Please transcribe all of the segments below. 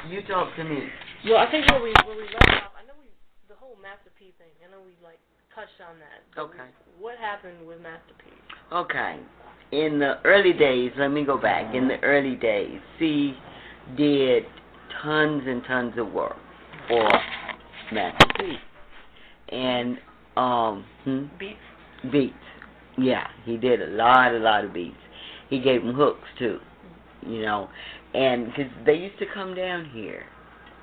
you talk to me. Well, I think where we left off, I know the whole Master P thing, I know we, like, touched on that. Okay. What happened with Master P? Okay. In the early days, let me go back. In the early days, C did tons and tons of work for Master P. And, Beats? Beats. Yeah, he did a lot of beats. He gave them hooks, too, you know. And, because they used to come down here,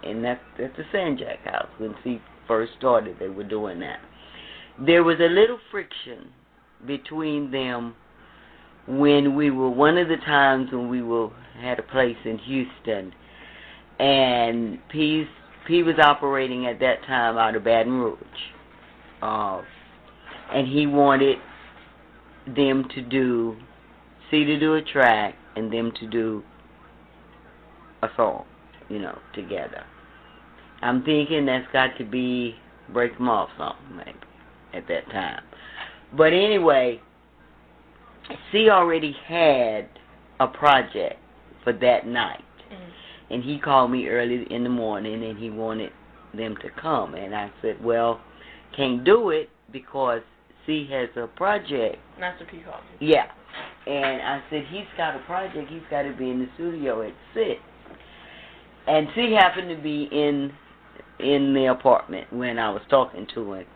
and that's at the Sanjak house. When C first started, they were doing that. There was a little friction between them when we were, one of the times when we had a place in Houston, and P was operating at that time out of Baton Rouge. And he wanted them to do, C to do a track, and them to do a song, you know, together. I'm thinking that's got to be Break 'Em Off something, maybe, at that time. But anyway, C already had a project for that night. And he called me early in the morning, and he wanted them to come. And I said, well, can't do it because C has a project. Master P called you. Yeah. And I said, he's got a project. He's got to be in the studio at 6. And C happened to be in the apartment when I was talking to him.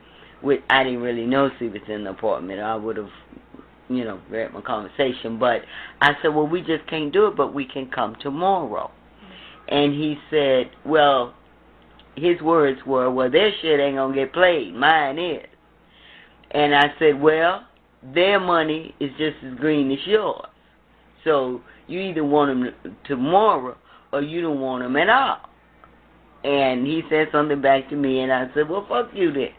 Which I didn't really know C was in the apartment. I would have, you know, read my conversation. But I said, well, we just can't do it, but we can come tomorrow. And he said, well, his words were, well, their shit ain't going to get played. Mine is. And I said, well, their money is just as green as yours. So you either want them tomorrow or you don't want them at all. And he said something back to me, and I said, well, fuck you then.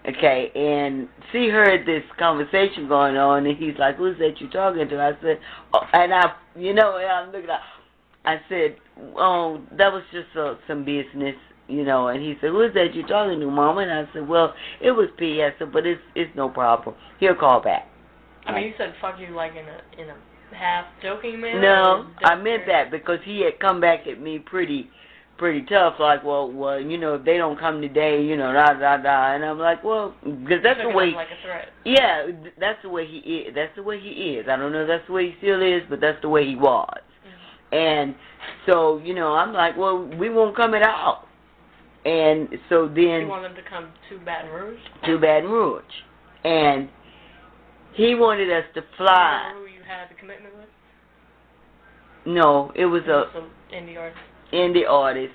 Okay, and she heard this conversation going on, and he's like, who's that you talking to? I said, oh, and I'm looking at, I said, oh, that was just some business, you know. And he said, who's that you talking to, Mama? And I said, well, it was P. I said, but it's no problem. He'll call back. I mean, you said fuck you like in a half joking manner? No, I meant that because he had come back at me pretty tough, like, well, you know, if they don't come today, you know, and I'm like, well, because that's the way, like a threat. Yeah, that's the way he is. That's the way he is. I don't know if that's the way he still is, but that's the way he was. Mm-hmm. And so, you know, I'm like, well, we won't come at all. And so then, you want them to come to Baton Rouge? To Baton Rouge, and he wanted us to fly. Remember who you had the commitment with? No, it was a indie artist. Indie artist.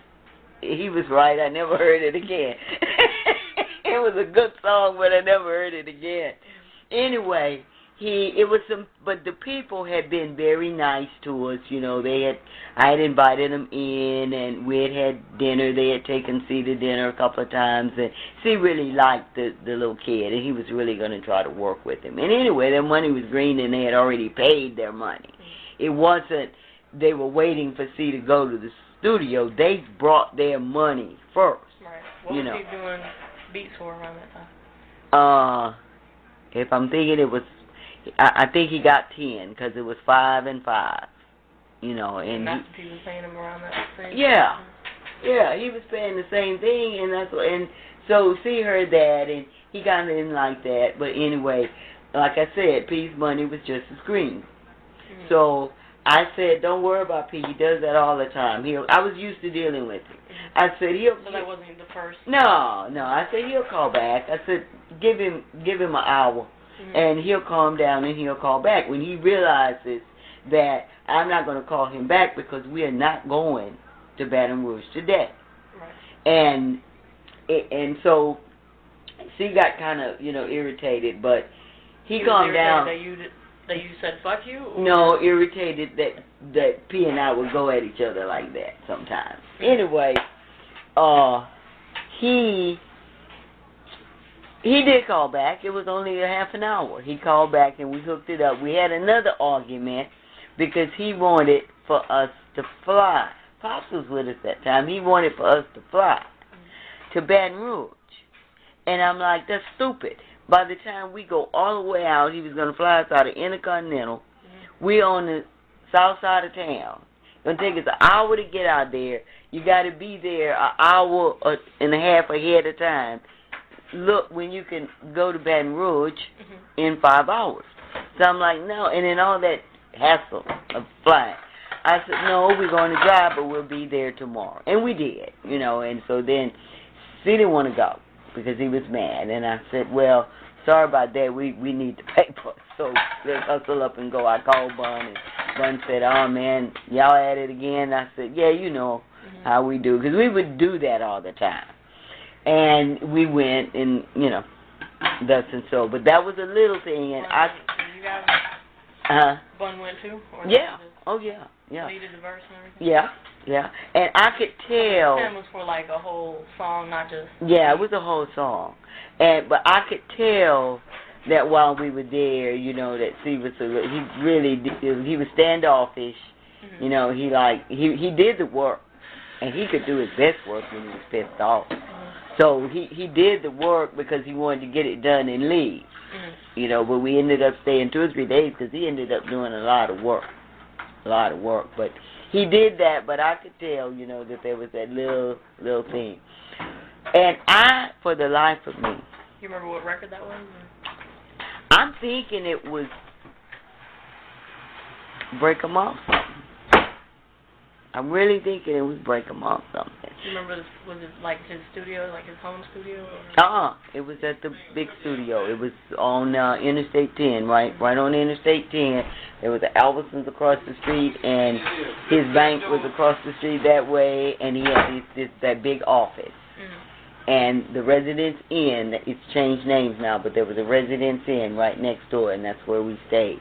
He was right. I never heard it again. It was a good song, but I never heard it again. Anyway, but the people had been very nice to us. You know, I had invited them in, and we had dinner. They had taken C to dinner a couple of times, and C really liked the little kid, and he was really going to try to work with him. And anyway, their money was green, and they had already paid their money. It wasn't they were waiting for C to go to the studio. They brought their money first. Right. What was he doing beats for around that time? If I'm thinking it was, I think he got 10 because it was 5 and 5. You know, and Master P was paying him around that same. Yeah, he was paying the same thing, and so C heard that, and he got in like that. But anyway, like I said, P's money was just as green. Mm-hmm. So I said, don't worry about P. He does that all the time. I was used to dealing with him. I said, So that wasn't even the first? No. I said, he'll call back. I said, give him an hour, and he'll calm down, and he'll call back. When he realizes that I'm not going to call him back because we are not going to Baton Rouge today. Right. And so she got kind of, you know, irritated, but he calmed down. That you said fuck you? Or? No, irritated that P and I would go at each other like that sometimes. Anyway, he did call back. It was only a half an hour. He called back and we hooked it up. We had another argument because he wanted for us to fly. Pops was with us that time. He wanted for us to fly to Baton Rouge. And I'm like, that's stupid. By the time we go all the way out, he was going to fly us out of Intercontinental. We're on the south side of town. gonna take us an hour to get out there. You got to be there an hour and a half ahead of time. Look, when you can go to Baton Rouge in 5 hours. So I'm like, no, and then all that hassle of flying. I said, no, we're going to drive, but we'll be there tomorrow. And we did, you know, and so then he didn't want to go because he was mad. And I said, well, sorry about that, we need the paper, so let's hustle up and go. I called Bun, and Bun said, oh, man, y'all at it again? I said, yeah, you know how we do, because we would do that all the time. And we went, and, you know, thus and so. But that was a little thing, and You guys, Bun went too? Or yeah. Oh, yeah. Yeah. Needed the verse and everything? Yeah. Yeah. And I could tell. The 10 was for like a whole song, not just. Yeah, it was a whole song. But I could tell that while we were there, you know, that he was standoffish. You know, he did the work, and he could do his best work when he was pissed off. So he did the work because he wanted to get it done and leave. You know, but we ended up staying 2 or 3 days because he ended up doing a lot of work. But he did that, but I could tell, you know, that there was that little thing. And I, for the life of me. You remember what record that was? I'm thinking it was Break 'em Off something. I'm really thinking it was Break 'em Off something. Do you remember, was it like his studio, like his home studio? It was at the big studio. It was on Interstate 10, right on Interstate 10. There was the Albertsons across the street, and his bank was across the street that way, and he had that big office. And the Residence Inn, it's changed names now, but there was a Residence Inn right next door, and that's where we stayed.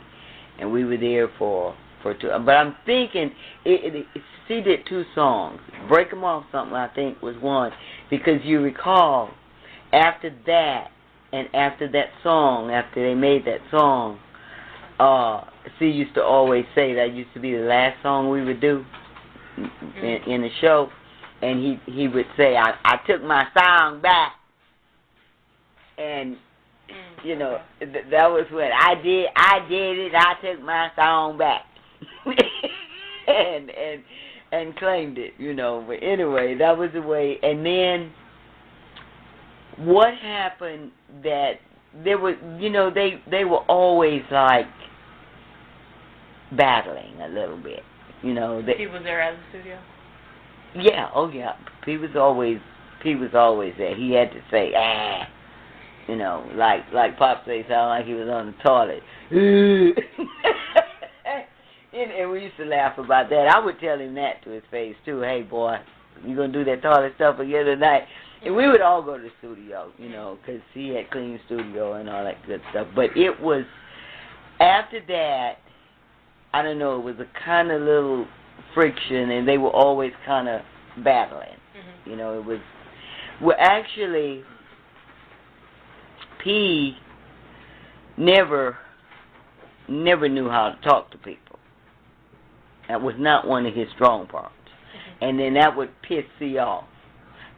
And we were there for 2. But I'm thinking, she did 2 songs. Break 'em Off something, I think, was one. Because you recall, after that, and after that song, after they made that song, she used to always say that used to be the last song we would do in the show. And he would say, I took my song back. And, you know, that was when I did it, I took my song back. and claimed it, you know. But anyway, that was the way. And then what happened that there was, you know, they were always like battling a little bit, you know. He was there at the studio? Yeah, oh yeah. He was always there. He had to say, you know, like Pop say, sound like he was on the toilet. And we used to laugh about that. I would tell him that to his face, too. Hey, boy, you going to do that toilet stuff again tonight? And we would all go to the studio, you know, because he had clean studio and all that good stuff. But it was, after that, I don't know, it was a kind of little friction, and they were always kind of battling. You know, it was, well, actually, P never knew how to talk to people. That was not one of his strong parts. And then that would piss C off.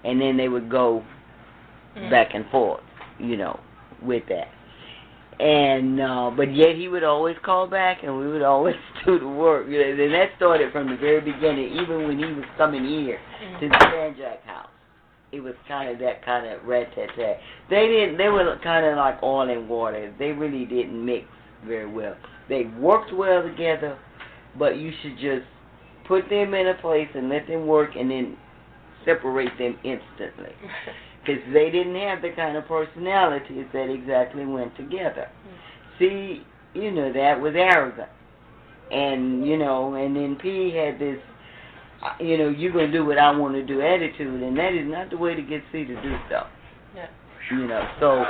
And then they would go back and forth, you know, with that. And, but yet he would always call back, and we would always do the work. You know, and that started from the very beginning, even when he was coming here to the Sanjak house. It was kind of that kind of rat-tat-tat. They were kind of like oil and water. They really didn't mix very well. They worked well together, but you should just put them in a place and let them work and then separate them instantly. Because they didn't have the kind of personalities that exactly went together. See, you know, that was arrogant. And, you know, and then P had this, you know, you're going to do what I want to do attitude, and that is not the way to get C to do stuff. Yeah. You know, so,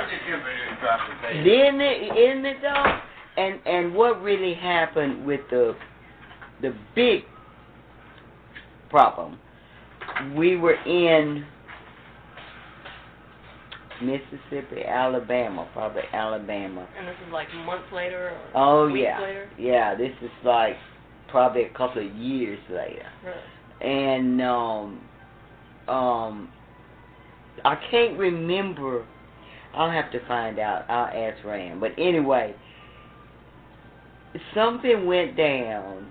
then, isn't it though? And what really happened with the big problem, we were in Mississippi, Alabama, probably Alabama. And this is like months later or weeks later? Yeah, this is like probably a couple of years later. Right. And I can't remember. I'll have to find out. I'll ask Rand. But anyway, something went down,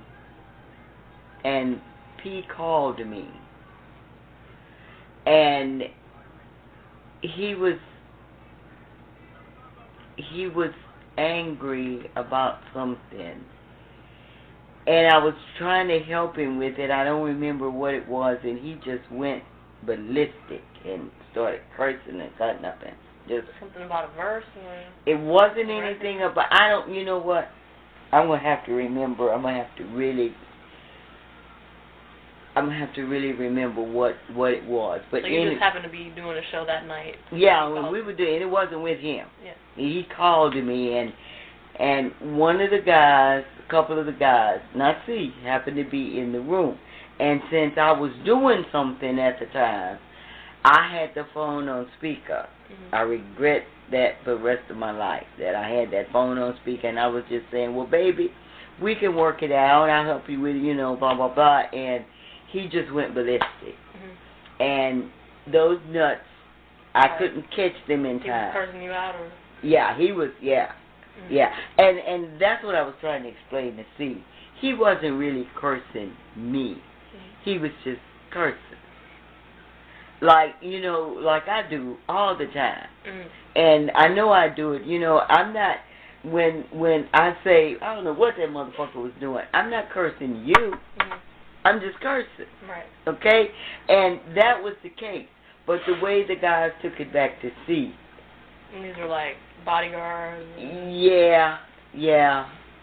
and he called me, and he was angry about something, and I was trying to help him with it. I don't remember what it was, and he just went ballistic and started cursing and cutting up and just something about a verse. Or it wasn't anything about. I don't. You know what? I'm gonna have to remember. I'm gonna have to really remember what it was. But so you just happened to be doing a show that night. Yeah, when we were doing it, it wasn't with him. Yeah. He called me, and one of the guys, a couple of the guys, not C, happened to be in the room. And since I was doing something at the time, I had the phone on speaker. Mm-hmm. I regret that for the rest of my life, that I had that phone on speaker, and I was just saying, well, baby, we can work it out. I'll help you with it, blah, blah, blah. And he just went ballistic. Mm-hmm. And those nuts, I couldn't catch them in time. He was cursing you out? Or? Yeah, he was, yeah. Mm-hmm. Yeah. And that's what I was trying to explain to C. He wasn't really cursing me. Mm-hmm. He was just cursing. Like, like I do all the time. Mm-hmm. And I know I do it. I'm not, when I say, I don't know what that motherfucker was doing, I'm not cursing you. Mm-hmm. I'm just cursing. Right. Okay? And that was the case. But the way the guys took it back to C. And these were like bodyguards? Yeah.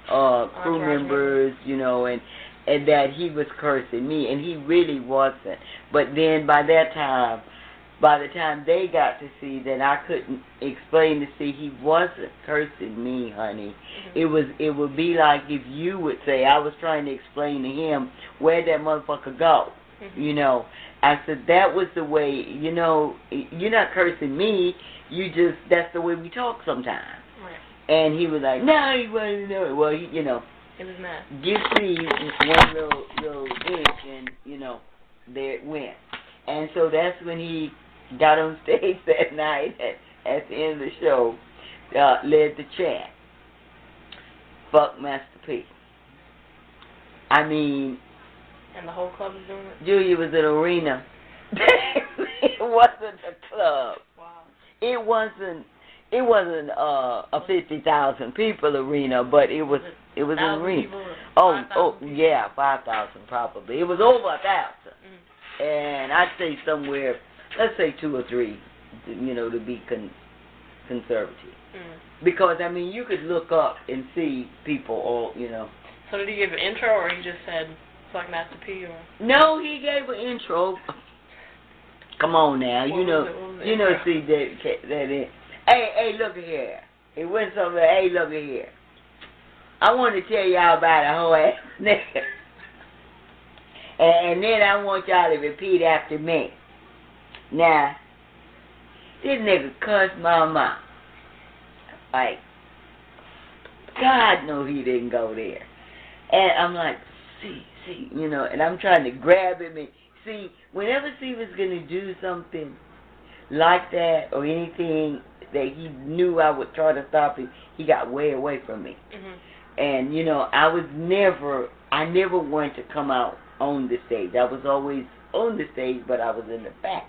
Crew members, and that he was cursing me, and he really wasn't. But then by the time they got to see that I couldn't explain to see he wasn't cursing me, honey. Mm-hmm. It would be like if you would say, I was trying to explain to him where'd that motherfucker go. Mm-hmm. I said that was the way, you're not cursing me, that's the way we talk sometimes. Right. And he was like, no, he wasn't know it. Well, it was mad. Give me one little inch, and there it went. And so that's when he got on stage that night at the end of the show, led the chant. Fuck Master P. I mean. And the whole club was doing it? Julia was at an arena. It wasn't a club. Wow. It wasn't a 50,000 people arena, but it was an arena. Oh, yeah, 5,000 probably. It was over 1,000. Mm-hmm. And I'd say somewhere, let's say 2 or 3, to be conservative. Mm-hmm. Because you could look up and see people all, So did he give an intro, or he just said fuck Master P, or? No, he gave an intro. Come on now, see that. Hey, look at here. It went somewhere. Hey, look at here. I want to tell y'all about a whole ass nigga. And then I want y'all to repeat after me. Now, this nigga cussed my mom. Like, God knows he didn't go there. And I'm like, see, and I'm trying to grab him and see, whenever C was going to do something like that or anything that he knew I would try to stop him, he got way away from me. Mm-hmm. And, I never wanted to come out on the stage. I was always on the stage, but I was in the back.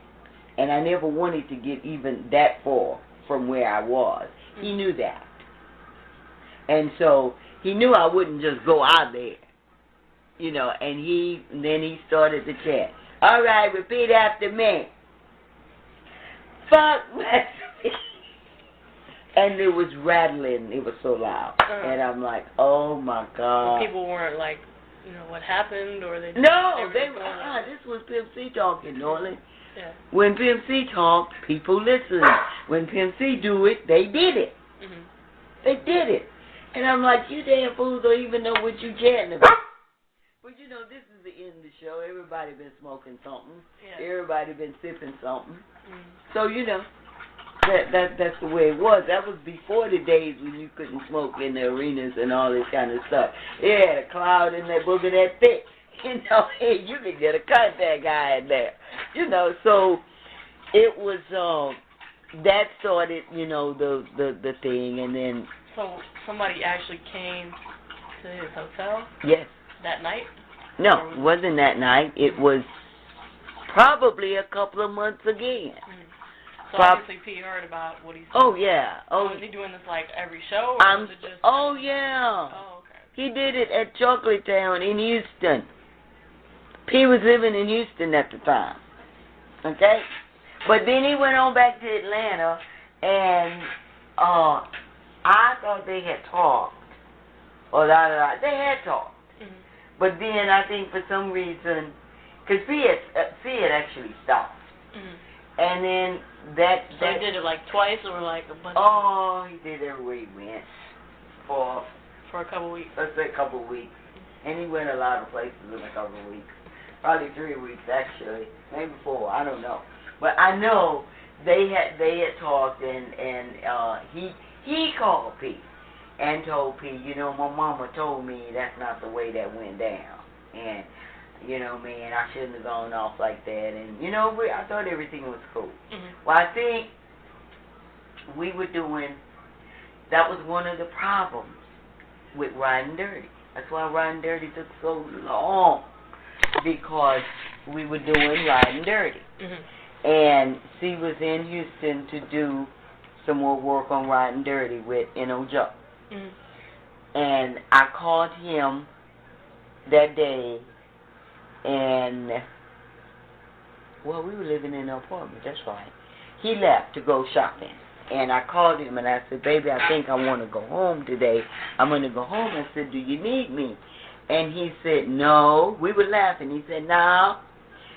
And I never wanted to get even that far from where I was. Mm-hmm. He knew that. And so he knew I wouldn't just go out there. And then he started the chant. All right, repeat after me. Fuck Weslyn. And it was rattling. It was so loud. Uh-huh. And I'm like, oh my God. And people weren't like, what happened, or they. No, they were. This was Pimp C talking, Norland. Yeah. When Pimp C talked, people listened. When Pimp C do it, they did it. Mm-hmm. They did it. And I'm like, you damn fools don't even know what you chanting about. But this is the end of the show. Everybody been smoking something. Yeah. Everybody been sipping something. Mm. So that's the way it was. That was before the days when you couldn't smoke in the arenas and all this kind of stuff. It had a cloud in that booger that thick. Hey, you could get a contact guy in there. So it was that started, the thing, and then. So somebody actually came to his hotel? Yes. That night? No, it wasn't that night. It was probably a couple of months again. So obviously P heard about what he said. Oh, yeah. Oh, is he doing this like every show, or is it just... Oh, yeah. Oh, okay. He did it at Chocolate Town in Houston. P was living in Houston at the time. Okay? But then he went on back to Atlanta, and I thought they had talked. Or they had talked. But then I think for some reason, because P had actually stopped. And then So he did it like twice or like a bunch? Oh, he did everywhere he went. For a couple weeks. Let's say a couple weeks. And he went a lot of places in a couple of weeks. Probably 3 weeks actually. Maybe 4, I don't know. But I know they had talked, and he called P and told P, you know, my mama told me that's not the way that went down. And you know, man, I shouldn't have gone off like that. And, you know, I thought everything was cool. Well, I think we were doing, that was one of the problems with Ridin Dirty. That's why Ridin Dirty took so long, because we were doing Ridin Dirty. And C was in Houston to do some more work on Ridin Dirty with N.O. Joe. And I called him that day. And, well, we were living in an apartment, that's right. He left to go shopping. And I called him and I said, baby, I think I want to go home today. I'm going to go home. I said, do you need me? And he said, no. We were laughing. He said, no.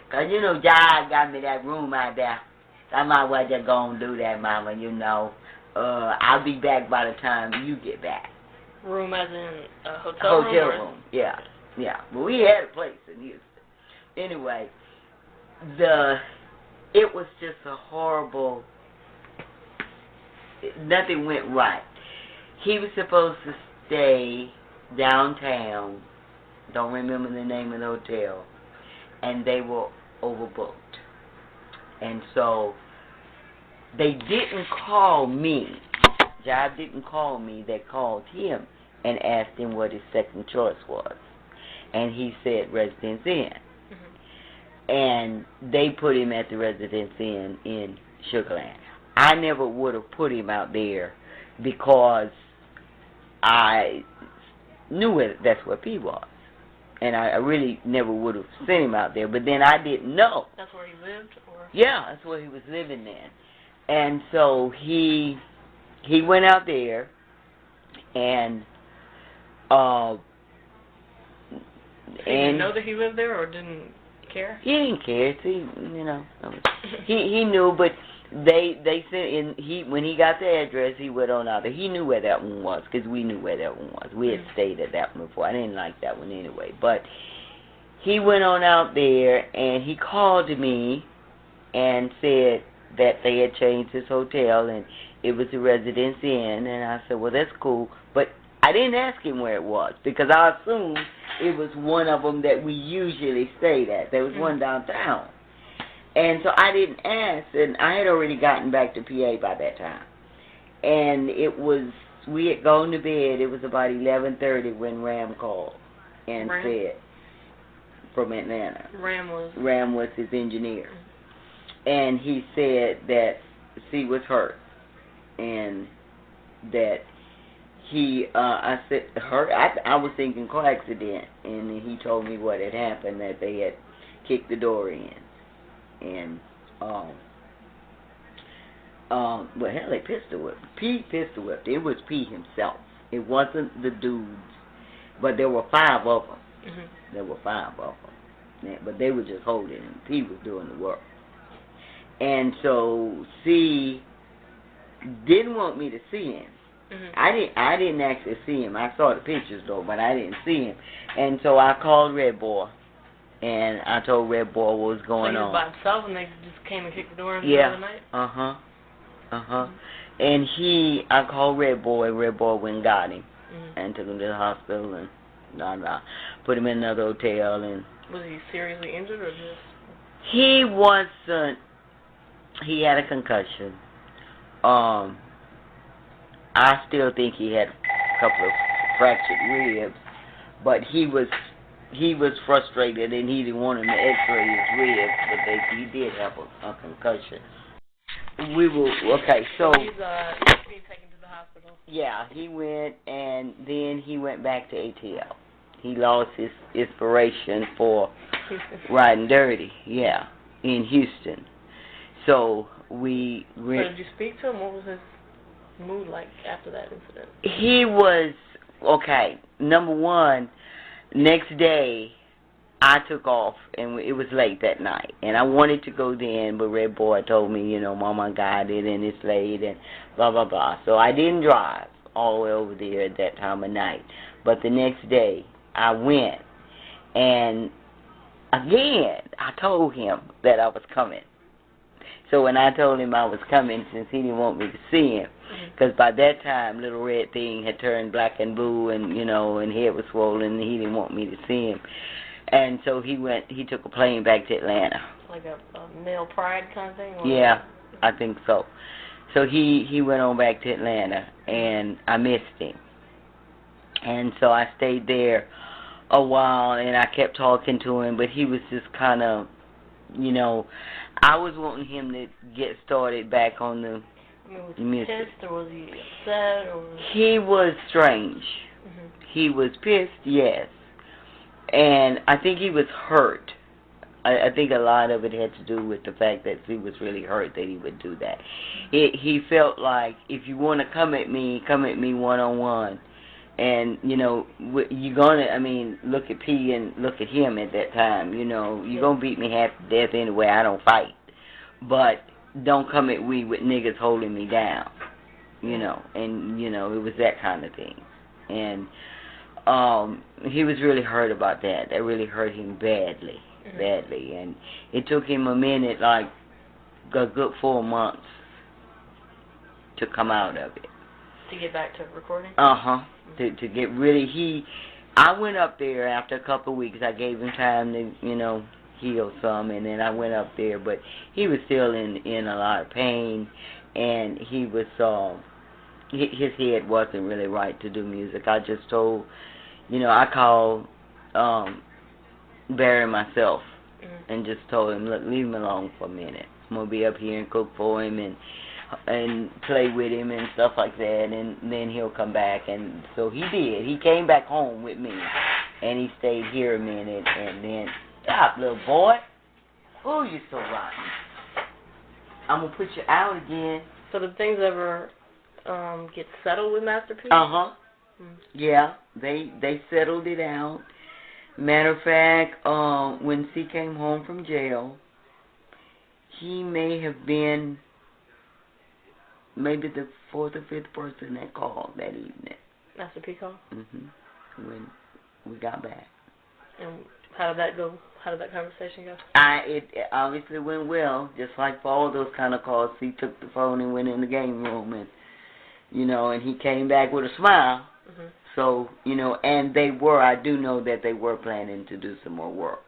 Because, you know, God got me that room out there. I might as well just go and do that, Mama, you know. I'll be back by the time you get back. Room as in a hotel room? Hotel room, yeah. Yeah. But we had a place in Houston. Anyway, it was just a horrible, nothing went right. He was supposed to stay downtown, don't remember the name of the hotel, and they were overbooked. And so, they didn't call me. Job didn't call me, they called him and asked him what his second choice was. And he said Residence Inn. And they put him at the Residence Inn in Sugarland. I never would have put him out there because I knew that's where P was. And I really never would have sent him out there. But then I didn't know. That's where he lived? Or? Yeah, that's where he was living then. And so he went out there, and he didn't know that he lived there, or didn't care? He didn't care. See, you know, he knew, but they sent in. When he got the address, he went on out there. He knew where that one was because we knew where that one was. We had stayed at that one before. I didn't like that one anyway, but he went on out there and he called me and said that they had changed his hotel and it was a Residence Inn. And I said, well, that's cool, but I didn't ask him where it was because I assumed it was one of them that we usually stayed at. There was one downtown. And so I didn't ask, and I had already gotten back to PA by that time. And we had gone to bed. It was about 11:30 when Ram called and said, from Atlanta. Ram was his engineer. And he said that C was hurt. And that I said, hurt? I was thinking car accident. And then he told me what had happened, that they had kicked the door in. And, well, hell, they pistol whipped. P pistol whipped. It was P himself. It wasn't the dudes. But there were 5 of them. There were 5 of them. But they were just holding him. P was doing the work. And so, C didn't want me to see him. I didn't actually see him. I saw the pictures, though, but I didn't see him. And so I called Red Boy. And I told Red Boy what was going on. So he was by himself and they just came and kicked the door in the middle of the night? And I called Red Boy, and Red Boy went and got him. And took him to the hospital and put him in another hotel. And was he seriously injured or just? He wasn't. He had a concussion. I still think he had a couple of fractured ribs, but he was he was frustrated and he didn't want him to X-ray his ribs, but he did have a concussion. Okay, so he's being taken to the hospital. yeah, he went and then he went back to ATL. He lost his inspiration for Ridin Dirty, yeah, in Houston. So we went. So did you speak to him? What was his mood like after that incident? He was okay. Number one, next day I took off and it was late that night, and I wanted to go then, but Red Boy told me, Mama got it and it's late and blah blah blah. So I didn't drive all the way over there at that time of night. But the next day I went, and again I told him that I was coming. So when I told him I was coming, since he didn't want me to see him, because by that time Little Red Thing had turned black and blue, and and head was swollen, and he didn't want me to see him. And so he took a plane back to Atlanta. Like a male pride kind of thing? Or Yeah, I think so. So he went on back to Atlanta, and I missed him. And so I stayed there a while, and I kept talking to him, but he was just kind of, I was wanting him to get started back on the was he music. pissed, or was he upset, or? He was strange. He was pissed, yes. And I think he was hurt. I think a lot of it had to do with the fact that he was really hurt that he would do that. He felt like, if you want to come at me one-on-one. And, you're going to, look at P and look at him at that time. You're going to beat me half to death anyway. I don't fight. But don't come at me with niggas holding me down. And, it was that kind of thing. And he was really hurt about that. That really hurt him badly. And it took him a minute, like a good 4 months to come out of it. To get back to recording? Uh-huh. To get really, I went up there after a couple of weeks. I gave him time to, heal some, and then I went up there, but he was still in a lot of pain, and he was, his head wasn't really right to do music. I just told, I called Barry myself and just told him, look, leave him alone for a minute. I'm going to be up here and cook for him and play with him and stuff like that, and then he'll come back. And so he did. He came back home with me, and he stayed here a minute, and then, stop, little boy. Oh, you're so rotten. I'm going to put you out again. So did things ever get settled with Master P? Uh-huh. Yeah, they settled it out. Matter of fact, when C came home from jail, he may have been maybe the 4th or 5th person that called that evening. Master P called? When we got back. And how did that go? How did that conversation go? It obviously went well. Just like for all those kind of calls, he took the phone and went in the game room, and and he came back with a smile. So, and I do know that they were planning to do some more work.